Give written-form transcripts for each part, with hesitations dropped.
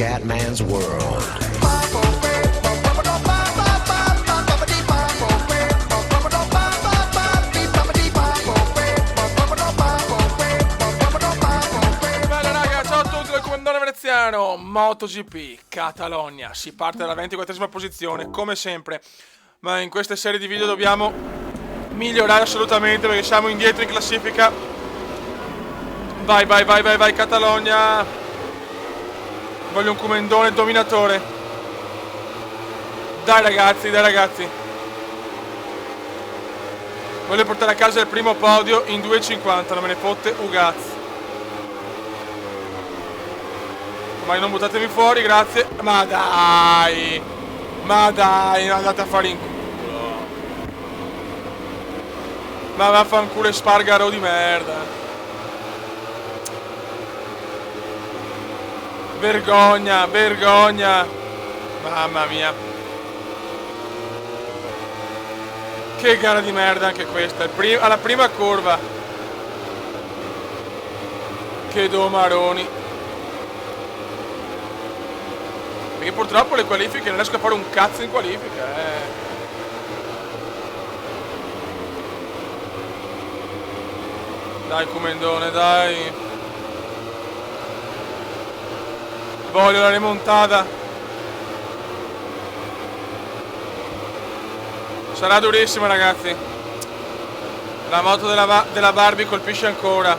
Scatman's World. Bella raga, ciao a tutti dal comandante veneziano. MotoGP Catalogna, si parte dalla 24esima posizione come sempre, ma in queste serie di video dobbiamo migliorare assolutamente perché siamo indietro in classifica. Vai Catalogna. Voglio un comendone dominatore. Dai ragazzi. Voglio portare a casa il primo podio in 2,50, non me ne fotte ugazzi. Ma non buttatemi fuori, grazie. Ma dai, andate a fare in culo. Ma vaffanculo, spargaro di merda. Vergogna. Mamma mia. Che gara di merda anche questa. Alla prima curva. Che domaroni. Perché purtroppo le qualifiche non riesco a fare un cazzo in qualifica, Dai comendone, dai. Voglio la remontata. Sarà durissima ragazzi. La moto della Barbie colpisce ancora.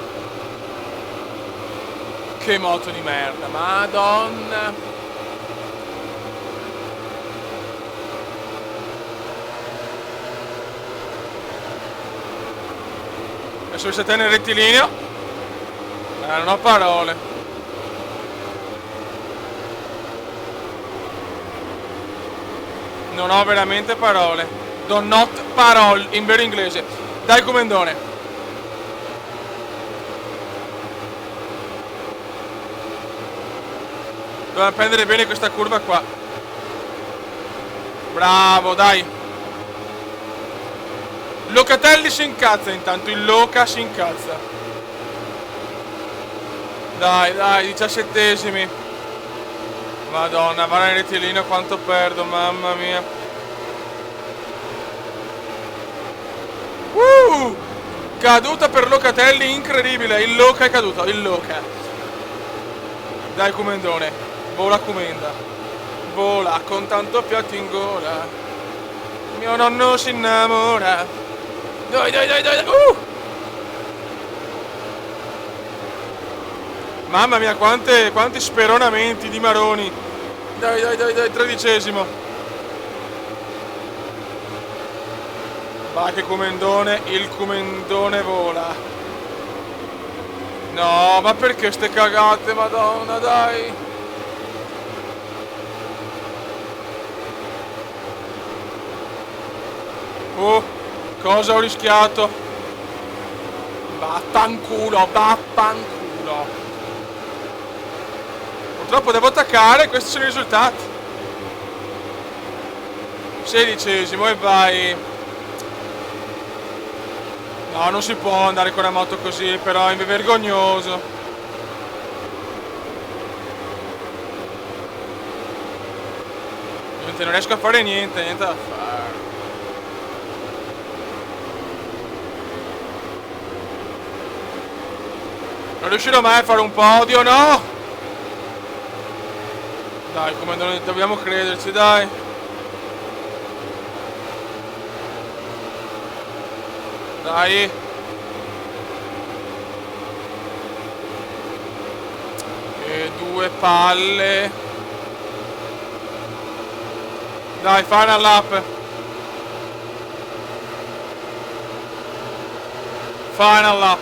Che moto di merda, madonna. Adesso il setenne nel rettilineo. Non ho parole. Non ho veramente parole. Do not parole in vero inglese. Dai comendone. Dobbiamo prendere bene questa curva qua. Bravo, dai. Locatelli si incazza intanto. Il Loca si incazza. Dai, 17esimi. Madonna, va nel rettilineo quanto perdo, mamma mia. Caduta per Locatelli, incredibile. Il Loca è caduto, il Loca. Dai comendone, vola comenda. Vola con tanto piatto in gola. Mio nonno si innamora. Dai. Mamma mia, quanti speronamenti di maroni. Dai, 13esimo. Va che comendone, il comendone vola. No, ma perché ste cagate, madonna, dai. Oh, cosa ho rischiato? Vaffanculo. Purtroppo devo attaccare, questi sono i risultati. 16esimo e vai. No, non si può andare con la moto così, però è vergognoso. Non riesco a fare niente da fare. Non riuscirò mai a fare un podio, no! Dai, come non dobbiamo crederci, dai. Dai. E due palle. Dai, final lap. Final lap.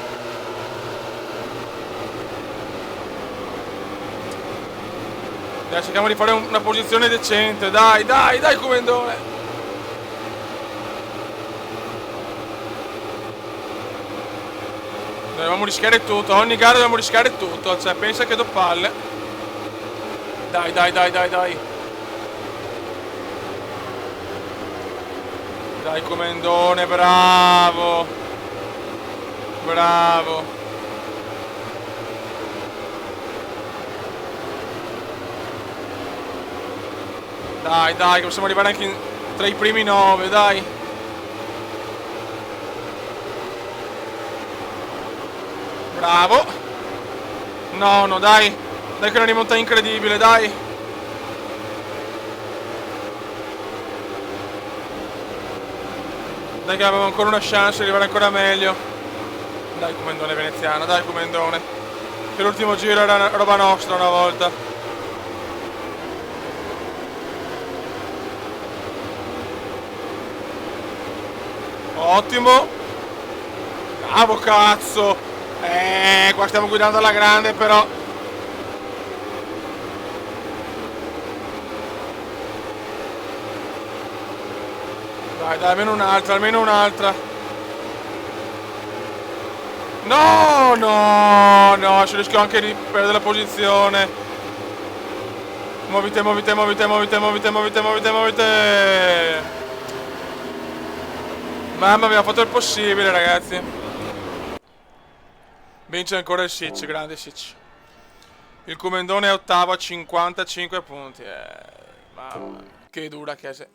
Dai, cerchiamo di fare una posizione decente. Dai, comendone. Dobbiamo rischiare tutto. Ogni gara dobbiamo rischiare tutto. Cioè, pensa che do palle. Dai. Dai, comendone, bravo. Dai, dai, che possiamo arrivare anche tra i primi 9, dai. Bravo. No, no, dai. Dai che è una rimonta incredibile, dai. Dai che avevamo ancora una chance di arrivare ancora meglio. Dai, comandone veneziano, dai, comandone. Che l'ultimo giro era roba nostra una volta. Ottimo. Bravo, cazzo. Qua stiamo guidando alla grande, però. Dai, dai, almeno un'altra, almeno un'altra. No, no, no, ci rischio anche di perdere la posizione. Muovite, muovite, muovite, muovite, muovite, muovite, muovite, muovite. Mamma, abbiamo fatto il possibile, ragazzi. Vince ancora il Sitch, grande Sitch. Il comandone è ottavo a 55 punti. Mamma, che dura che è.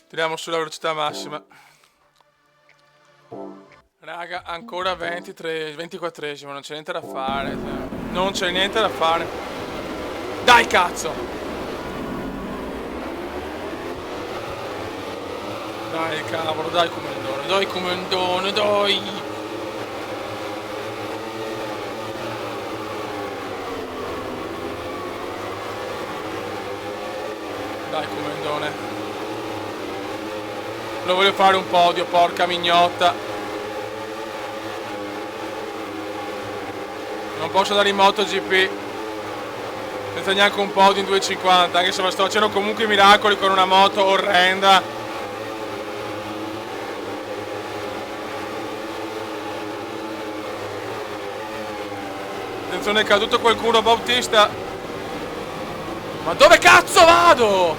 Tiriamo sulla velocità massima. Raga, ancora 24esimo, non c'è niente da fare. Non c'è niente da fare. Dai, cazzo! Dai, cavolo, dai, comandone, dai, comandone, dai! Dai, comandone. Lo voglio fare un podio, porca mignotta. Non posso andare in MotoGP senza neanche un podio in 2,50, anche se sto facendo comunque miracoli con una moto orrenda. Attenzione, è caduto qualcuno, Bautista. Ma dove cazzo vado?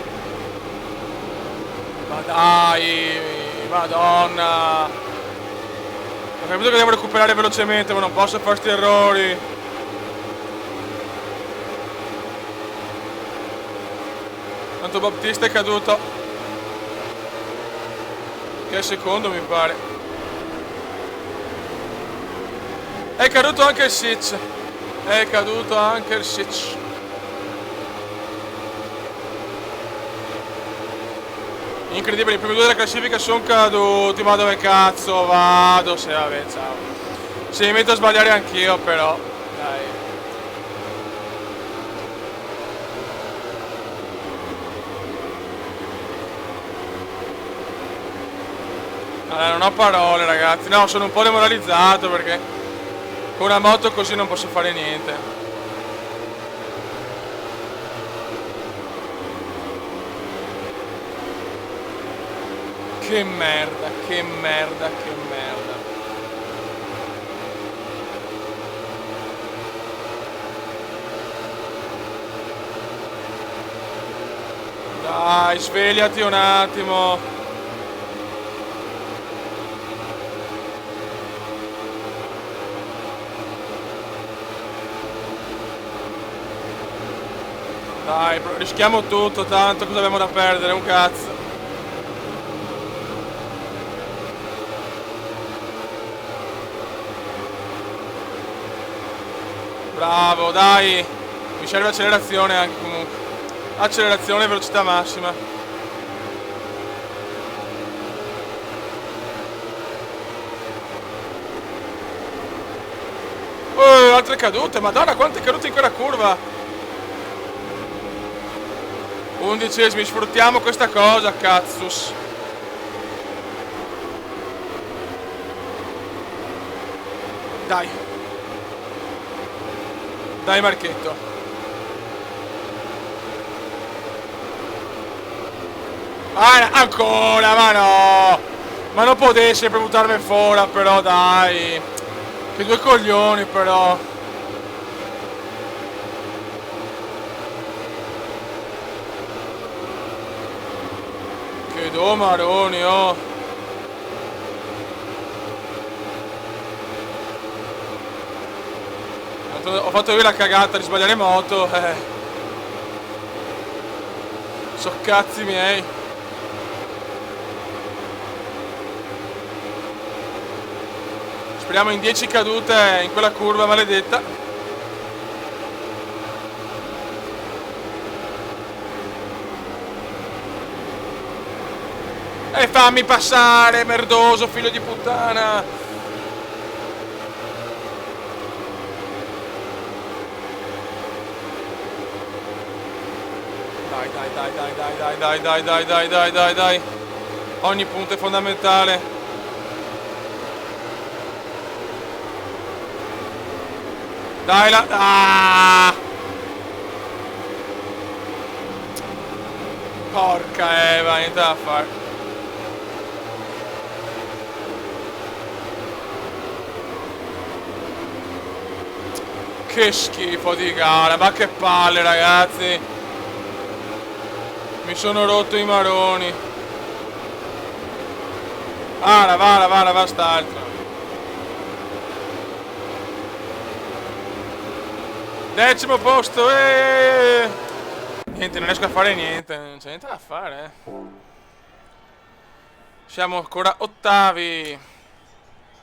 Ma dai, madonna. Ho capito che devo recuperare velocemente, ma non posso fare sti errori. Tanto Bautista è caduto. Che è secondo, mi pare. È caduto anche il Sitch. È caduto anche il Sitch. Incredibile, i primi due della classifica sono caduti. Ma dove cazzo vado? Se vabbè, ciao. Se mi metto a sbagliare anch'io, però. Dai. Allora, non ho parole, ragazzi. No, sono un po' demoralizzato perché con una moto così non posso fare niente. Che merda, che merda, che merda. Dai, svegliati un attimo. Dai, rischiamo tutto, tanto cosa abbiamo da perdere? Un cazzo. Bravo, dai. Mi serve accelerazione anche comunque. Accelerazione e velocità massima. Altre cadute, madonna quante cadute in quella curva. 11esimi, sfruttiamo questa cosa, cazzus. Dai. Dai, Marchetto. Ah, ancora, ma no. Ma non potessi sempre buttarmi fuori, però, dai. Che due coglioni, però. Che domaroni, oh. Ho fatto io la cagata di sbagliare moto, So cazzi miei. Speriamo in 10 cadute in quella curva maledetta. E fammi passare, merdoso, figlio di puttana. Dai. Ogni punto è fondamentale. Dai la... Ah! Porca Eva, niente da fare. Che schifo di gara, ma che palle ragazzi. Mi sono rotto i maroni. Va st'altro. Decimo posto, Niente, non riesco a fare niente, non c'è niente da fare, Siamo ancora ottavi.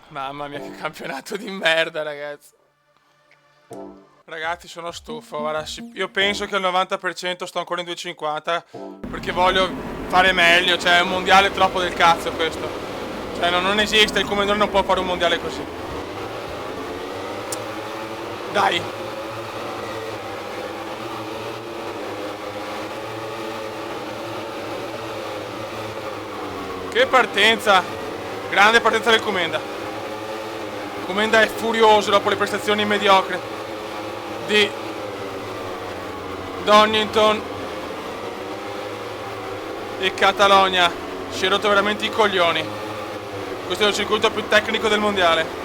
Mamma mia, che campionato di merda, ragazzi. Ragazzi, sono stufo. Guarda, io penso che al 90% sto ancora in 250 perché voglio fare meglio. Cioè, è un mondiale troppo del cazzo questo. Cioè, non esiste, il Commendone non può fare un mondiale così. Dai. Che partenza. Grande partenza del Comenda. Comenda è furioso dopo le prestazioni mediocri di Donington e Catalogna. Si è rotto veramente i coglioni. Questo è il circuito più tecnico del mondiale.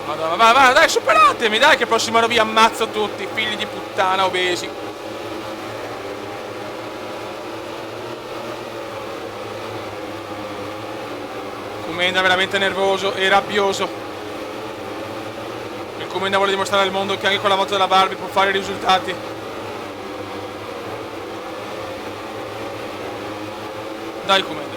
Madonna, va, dai, superatemi, dai, che prossimo anno vi ammazzo tutti, figli di puttana obesi. Comenda veramente nervoso e rabbioso. Il Comenda vuole dimostrare al mondo che anche con la moto della Barbie può fare i risultati. Dai Comenda.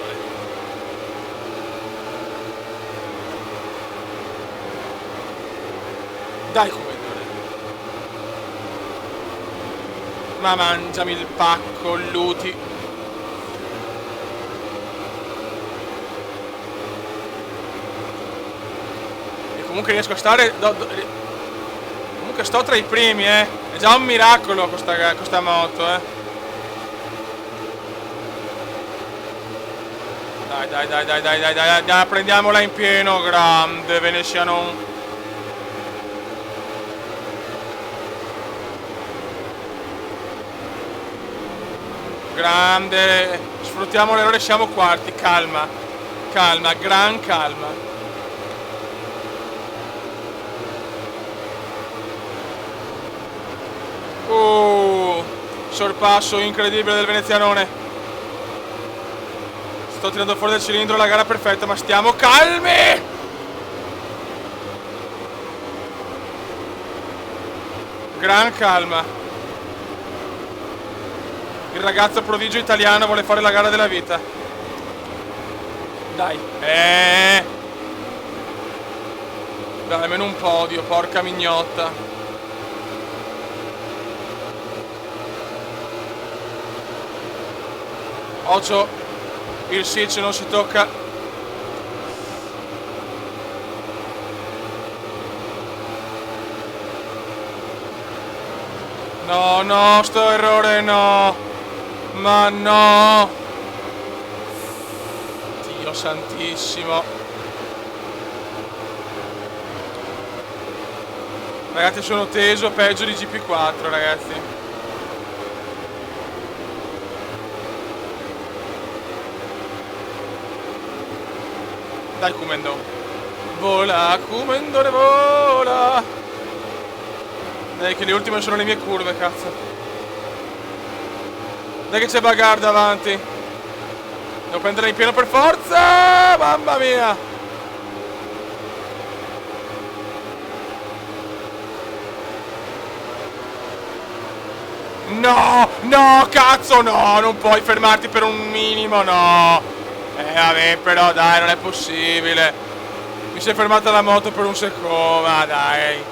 Dai Comendore. Ma mangiami il pacco, Luti. E comunque riesco a stare... Comunque sto tra i primi, È già un miracolo questa moto, Dai, prendiamola in pieno, grande veneziano. Grande, sfruttiamo l'errore, siamo quarti, calma, gran calma. Sorpasso incredibile del venezianone. Sto tirando fuori dal cilindro la gara perfetta, ma stiamo calmi! Gran calma. Il ragazzo prodigio italiano vuole fare la gara della vita. Dai. Dai, almeno un podio, porca mignotta. Occhio, il Sic non si tocca. No, sto errore no. Ma no! Dio santissimo! Ragazzi, sono teso peggio di GP4, ragazzi. Dai Comendone. Vola, Comendone, vola! Dai che le ultime sono le mie curve, cazzo. Dai che c'è Bagarre davanti. Devo prendere in pieno per forza. Mamma mia. No, no, cazzo, no, non puoi fermarti per un minimo, no. Vabbè, però dai, non è possibile. Mi si è fermata la moto per un secondo, ma dai.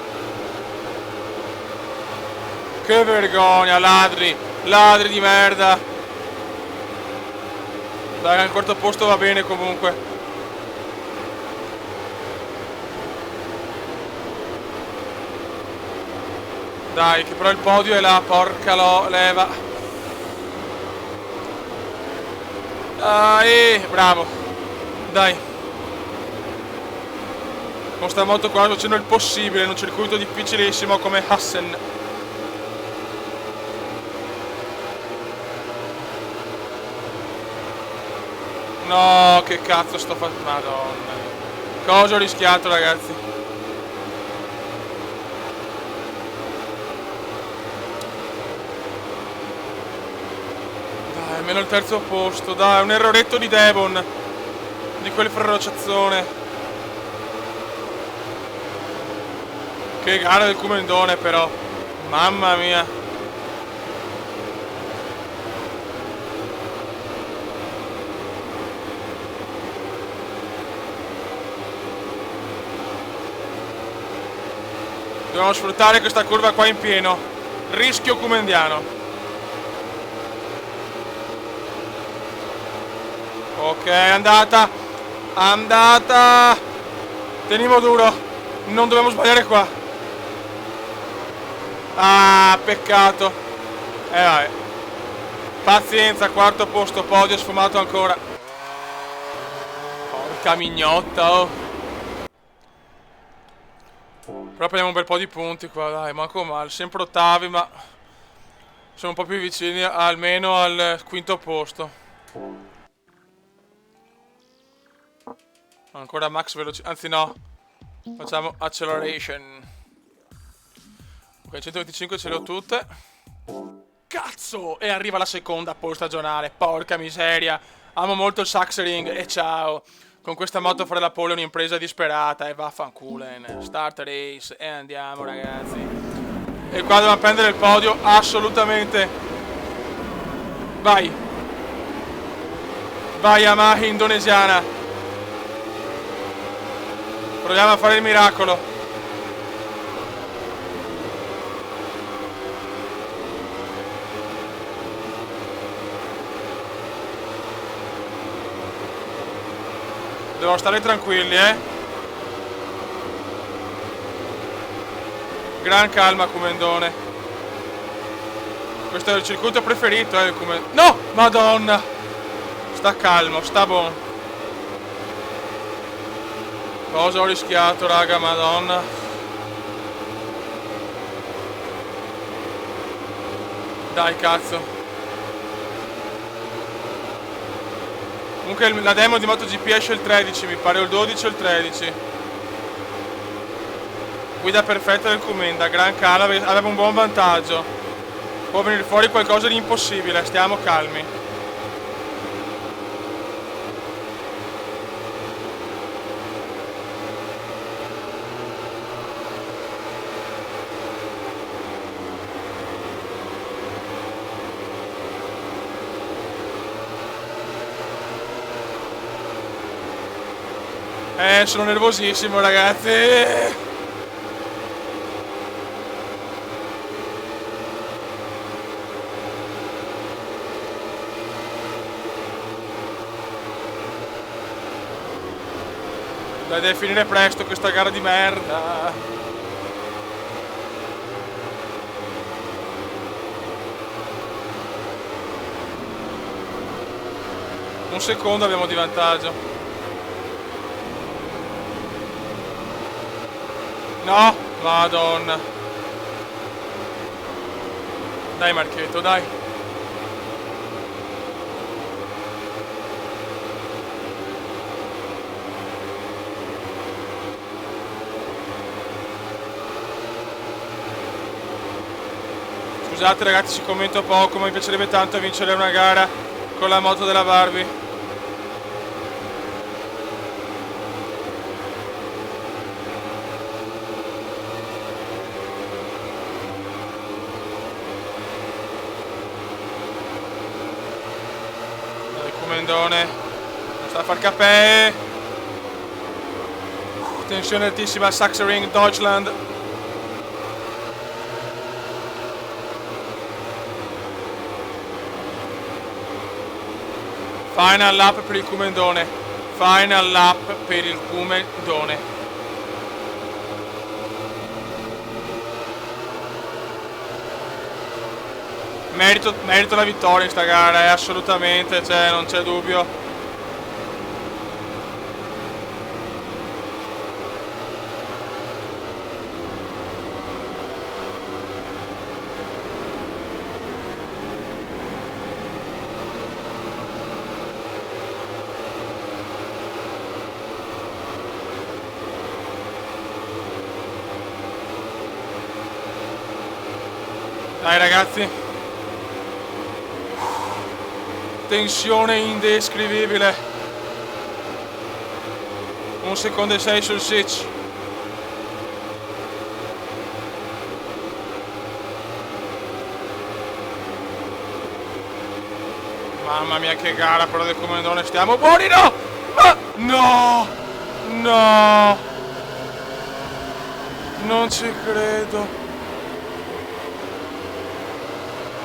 Che vergogna, ladri, ladri di merda. Dai, al quarto posto va bene comunque. Dai, che però il podio è là, porca leva. Dai, bravo. Dai. Con sta moto qua sto facendo il possibile in un circuito difficilissimo come Hassen. No, che cazzo sto facendo? Madonna. Cosa ho rischiato, ragazzi? Dai, almeno il terzo posto, dai, un erroretto di Devon. Di quel ferrociazzone. Che gara del Cumendone però. Mamma mia. Dobbiamo sfruttare questa curva qua in pieno. Rischio cumendiano. Ok, andata. Andata. Teniamo duro. Non dobbiamo sbagliare qua. Ah, peccato. Vabbè. Pazienza, quarto posto, podio sfumato ancora. Porca mignotta, oh. Però prendiamo un bel po' di punti qua, dai, manco male. Sempre ottavi, ma siamo un po' più vicini almeno al quinto posto. Ancora max velocità, anzi no. Facciamo acceleration. Ok, 125 ce le ho tutte. Cazzo! E arriva la seconda pole stagionale, porca miseria. Amo molto il Saxering e ciao. Con questa moto fare la pole è un'impresa disperata e vaffanculen. Start race e andiamo, ragazzi. E qua dobbiamo prendere il podio, assolutamente. Vai. Vai Yamaha indonesiana. Proviamo a fare il miracolo. Devo stare tranquilli, Gran calma, Cumendone. Questo è il circuito preferito, il Cumendone. No! Madonna! Sta calmo, sta buono. Cosa ho rischiato, raga, madonna. Dai, cazzo. Comunque la demo di MotoGP esce il 13, mi pare, o il 12 o il 13. Guida perfetta del Comenda, gran cala, aveva un buon vantaggio. Può venire fuori qualcosa di impossibile, stiamo calmi. Sono nervosissimo, ragazzi. Dai, deve finire presto questa gara di merda. Un secondo abbiamo di vantaggio. No, madonna. Dai Marchetto, dai. Scusate ragazzi, ci commento poco, ma mi piacerebbe tanto vincere una gara con la moto della Barbie. comandone. Non sta a far capè. Tensione altissima al Sachsenring Deutschland. Final lap per il comandone. Final lap per il comandone. Merito la vittoria in sta gara, assolutamente, cioè non c'è dubbio. Dai ragazzi. Tensione indescrivibile. 1 secondo e 6 sul switch. Mamma mia che gara però del comandone. Stiamo buoni. No! Ah! No! No! Non ci credo.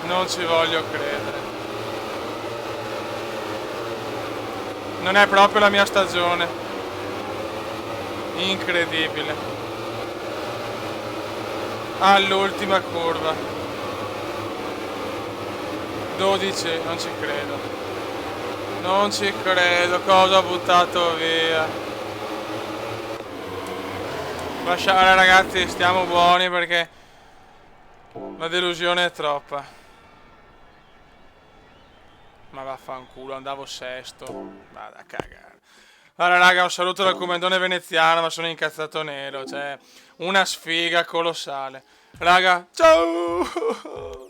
Non ci voglio credere. Non è proprio la mia stagione. Incredibile. All'ultima curva. 12, non ci credo. Non ci credo, cosa ho buttato via. Lasciare ragazzi, stiamo buoni perché la delusione è troppa. Ma vaffanculo, andavo sesto. Vada a cagare. Allora raga, un saluto dal comandone veneziano, ma sono incazzato nero. Cioè, una sfiga colossale. Raga, ciao!